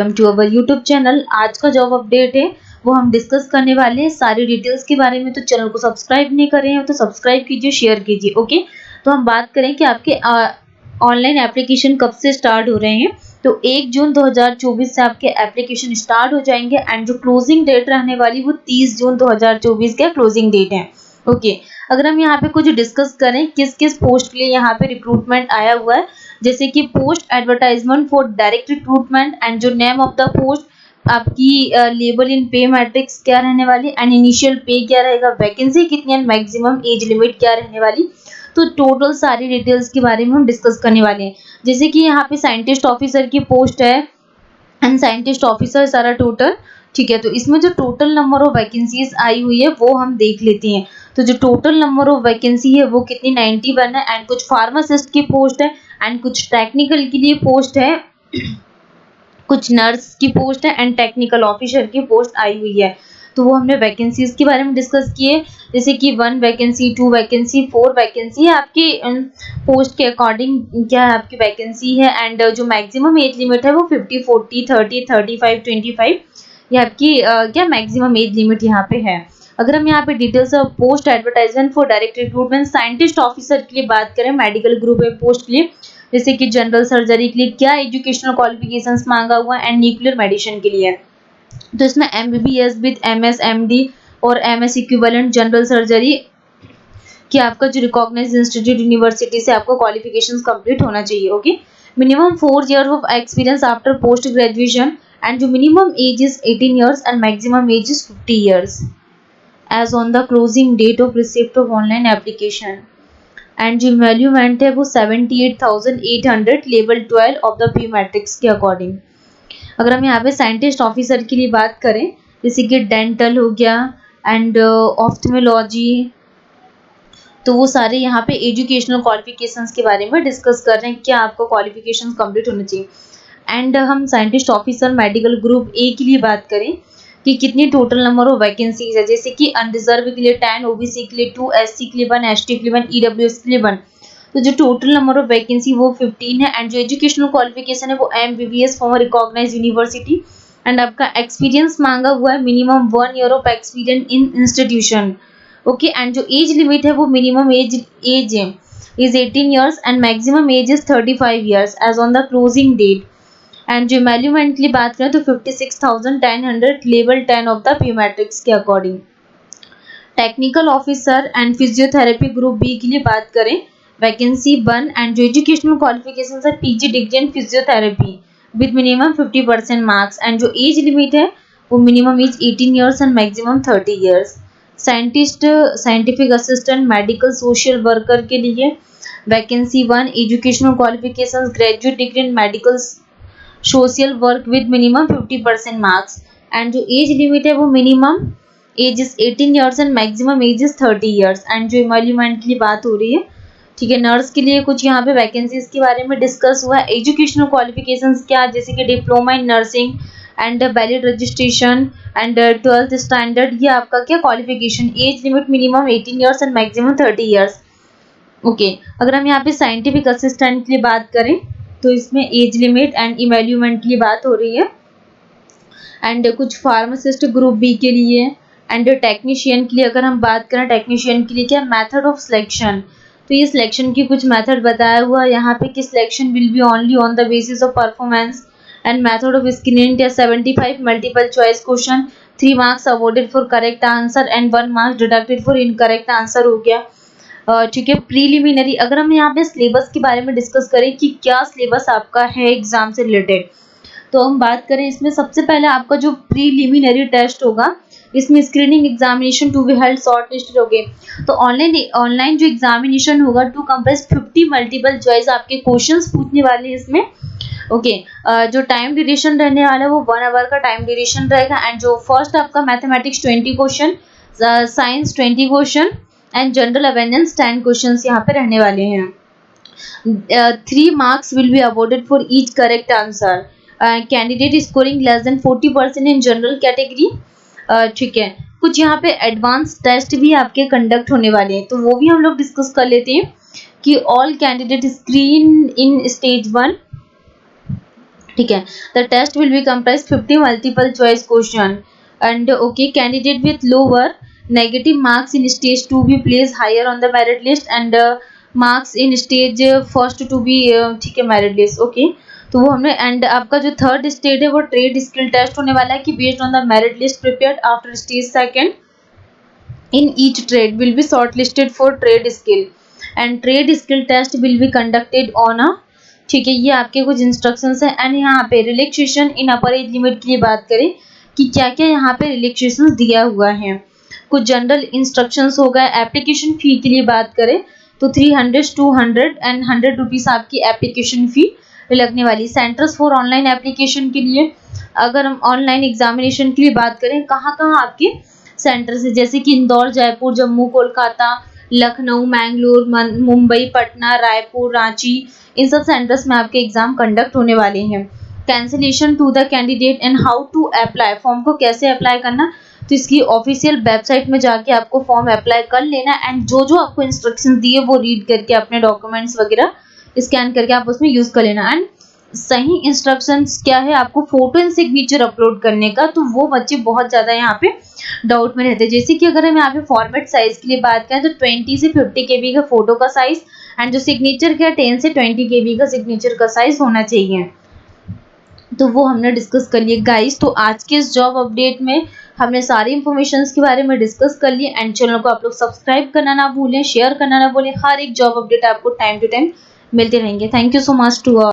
Welcome to our YouTube channel. आज का job update है वो हम डिस्कस करने वाले हैं सारी डिटेल्स के बारे में। तो चैनल को सब्सक्राइब नहीं कर रहे हैं तो सब्सक्राइब कीजिए, शेयर कीजिए। ओके, तो हम बात करें कि आपके ऑनलाइन एप्लीकेशन कब से स्टार्ट हो रहे हैं। तो 1 जून 2024 से आपके एप्लीकेशन स्टार्ट हो जाएंगे एंड जो क्लोजिंग डेट रहने वाली वो 30 जून 2024 का क्लोजिंग डेट है। ओके, अगर हम यहाँ पे कुछ डिस्कस करें किस किस पोस्ट के लिए यहाँ पे रिक्रूटमेंट आया हुआ है, जैसे कि post advertisement for direct recruitment and जो नेम ऑफ द पोस्ट आपकी लेबल इन पे मैट्रिक्स क्या रहने वाली एंड इनिशियल पे क्या रहेगा, वैकेंसी कितनी एंड मैक्सिमम एज लिमिट क्या रहने वाली। तो टोटल सारी डिटेल्स के बारे में हम डिस्कस करने वाले हैं। जैसे कि यहाँ पे साइंटिस्ट ऑफिसर की पोस्ट है एंड साइंटिस्ट ऑफिसर सारा टोटल, ठीक है। तो इसमें जो टोटल नंबर ऑफ वैकेंसीज आई हुई है वो हम देख लेते हैं। तो जो टोटल नंबर ऑफ वैकेंसी है वो कितनी 91 है एंड कुछ फार्मासिस्ट की पोस्ट है एंड कुछ टेक्निकल के लिए पोस्ट है, कुछ नर्स की पोस्ट है एंड टेक्निकल ऑफिसर की पोस्ट आई हुई है। तो वो हमने वैकेंसीज के बारे में डिस्कस किए, जैसे कि 1 वैकेंसी, 2 वैकेंसी, 4 वैकेंसी है आपकी पोस्ट के अकॉर्डिंग क्या है आपकी वैकेंसी है एंड जो मैक्सिमम एज लिमिट है वो 50, 40, 30, 35, 25 ये आपकी क्या मैक्सिमम एज लिमिट यहाँ पे है। अगर हम यहाँ पे details of post advertisement for direct recruitment scientist officer के लिए बात करें, मेडिकल ग्रुप है पोस्ट के लिए, जैसे कि जनरल सर्जरी के लिए क्या एजुकेशनल क्वालिफिकेशंस मांगा हुआ है एंड न्यूक्लियर मेडिसिन के लिए। तो इसमें MBBS विद MS MD और MS इक्विवेलेंट जनरल सर्जरी कि आपका जो रिकॉग्नाइज्ड इंस्टीट्यूट यूनिवर्सिटी से आपको क्वालिफिकेशंस कंप्लीट होना चाहिए। Okay, minimum 4 years of experience after post graduation and जो minimum age is 18 years and maximum age is 50 years as on the closing date of receipt of online application and जो emolument है वो 78,800 level 12 of the pay matrix के according. अगर हम यहाँ पे scientist officer के लिए बात करें, जैसे कि डेंटल हो गया एंड ऑफ्थेमोलॉजी, तो वो सारे यहाँ पे एजुकेशनल क्वालिफिकेशंस के बारे में डिस्कस कर रहे हैं, क्या आपको क्वालिफिकेशंस कंप्लीट होना चाहिए। एंड हम scientist officer medical group A के लिए बात करें कि कितनी टोटल नंबर ऑफ वैकेंसीज है, जैसे कि अनरिजर्व के लिए 10, OBC के लिए 2, SC के लिए 1, ST के लिए 1, EWS के लिए 1। तो जो टोटल नंबर ऑफ वैकेंसी वो 15 है एंड जो एजुकेशनल क्वालिफिकेशन है वो MBBS from recognised university and आपका एक्सपीरियंस मांगा हुआ है minimum 1 year of experience in institution. Okay, and जो एज लिमिट है वो minimum age is 18 years and maximum age is 35 years age on the closing date. And जो emolument की बात करें तो 56,100 level 10 of the pay matrix के according. Technical officer and physiotherapy group B के लिए बात करें, वैकेंसी 1 एंड जो एजुकेशनल क्वालिफिकेशंस है PG degree in physiotherapy with minimum 50% marks and जो एज लिमिट है वो minimum as 18 years and maximum 30 years। Scientist, scientific assistant, medical social worker के लिए vacancy 1, educational qualifications graduate degree in medical social work with minimum 50% marks and जो age limit है वो minimum age is 18 years and maximum age is 30 years। And जो emolument की बात हो रही है, ठीक है, नर्स के लिए कुछ यहाँ पे वैकेंसीज के बारे में डिस्कस हुआ है। एजुकेशनल क्वालिफिकेशंस क्या, जैसे कि diploma in nursing and valid registration and 12th standard, ये आपका क्या qualification. Age limit minimum 18 years and maximum 30 years। Okay, अगर हम यहाँ पे साइंटिफिक असिस्टेंट के लिए बात करें तो इसमें एज लिमिट एंड इवैल्यूमेंट की बात हो रही है एंड कुछ फार्मासिस्ट ग्रुप बी के लिए एंड टेक्नीशियन के लिए अगर हम बात करें, टेक्नीशियन के लिए क्या मेथड ऑफ सिलेक्शन, तो ये सिलेक्शन की कुछ मेथड बताया हुआ है यहाँ पे कि selection will be only on the basis of performance and method of screening test 75 multiple choice question, 3 marks awarded for correct answer and 1 mark deducted for incorrect answer हो गया। ठीक है, प्रीलिमिनरी अगर हम यहाँ पे सिलेबस के बारे में डिस्कस करें कि क्या सिलेबस आपका है एग्जाम से रिलेटेड, तो हम बात करें इसमें सबसे पहले आपका जो प्रीलिमिनरी टेस्ट होगा इसमें screening examination to be held short listed हो गए। तो ऑनलाइन जो एग्जामिनेशन होगा टू कंप्रेस 50 मल्टीपल चॉइस आपके क्वेश्चंस पूछने वाले हैं इसमें। ओके, जो टाइम ड्यूरेशन रहने वाला है वो 1 hour का टाइम ड्यूरेशन रहेगा एंड जो फर्स्ट आपका mathematics 20 question, science 20 question and general awareness 10 questions यहाँ पे रहने वाले हैं। 3 marks will be awarded for each correct answer, candidate scoring less than 40% in general category. ठीक है, कुछ यहाँ पे एडवांस टेस्ट भी आपके कंडक्ट होने वाले हैं, तो वो भी हम लोग डिस्कस कर लेते हैं कि all candidate screen in stage 1, ठीक है। The test will be comprise 50 multiple choice question and okay candidate with lower negative marks in stage 2 be place higher on the merit list and marks in stage first to be ठीक है merit list okay. तो वो हमने and आपका जो third stage है वो trade skill test होने वाला है कि based on the merit list prepared after stage second in each trade will be shortlisted for trade skill and trade skill test will be conducted on a ठीक है। ये आपके कुछ इंस्ट्रक्शंस है एंड यहाँ पे रिलैक्सेशन इन अपर एज लिमिट की बात करें कि क्या क्या यहाँ पे रिलैक्सेशन दिया हुआ है। कुछ जनरल इंस्ट्रक्शंस हो गए। एप्लीकेशन फी के लिए बात करें तो 300 200 एंड 100 रुपीज़ आपकी एप्लीकेशन फी लगने वाली। सेंटर्स फॉर ऑनलाइन एप्लीकेशन के लिए अगर हम ऑनलाइन एग्जामिनेशन के लिए बात करें कहाँ कहाँ आपके सेंटर्स है जैसे कि इंदौर, जयपुर, जम्मू, कोलकाता, लखनऊ, मैंगलोर, मुंबई, पटना, रायपुर, रांची, इन सब सेंटर्स में आपके एग्जाम कंडक्ट होने वाले हैं। Cancellation to the candidate and how to apply, form को कैसे अप्लाई करना तो इसकी ऑफिशियल वेबसाइट में जाके आपको फॉर्म अप्लाई कर लेना एंड जो जो आपको इंस्ट्रक्शन दिए वो रीड करके अपने डॉक्यूमेंट्स वगैरह स्कैन करके आप उसमें यूज कर लेना। एंड सही इंस्ट्रक्शंस क्या है आपको फोटो एंड सिग्नेचर अपलोड करने का, तो वो बच्चे बहुत ज़्यादा यहाँ पे डाउट में रहते हैं। जैसे कि अगर हम यहाँ पे फॉर्मेट साइज के लिए बात करें तो 20 से 50 KB का फोटो का साइज एंड जो सिग्नेचर का 10 से 20 KB का सिग्नेचर का साइज होना चाहिए। तो वो हमने डिस्कस कर लिए गाइस। तो आज के इस जॉब अपडेट में हमने सारी इंफॉर्मेशन के बारे में डिस्कस कर लिए एंड चैनल को आप लोग सब्सक्राइब करना ना भूलें, शेयर करना ना भूलें। हर एक जॉब अपडेट आपको टाइम टू टाइम मिलते रहेंगे। Thank you so much to all.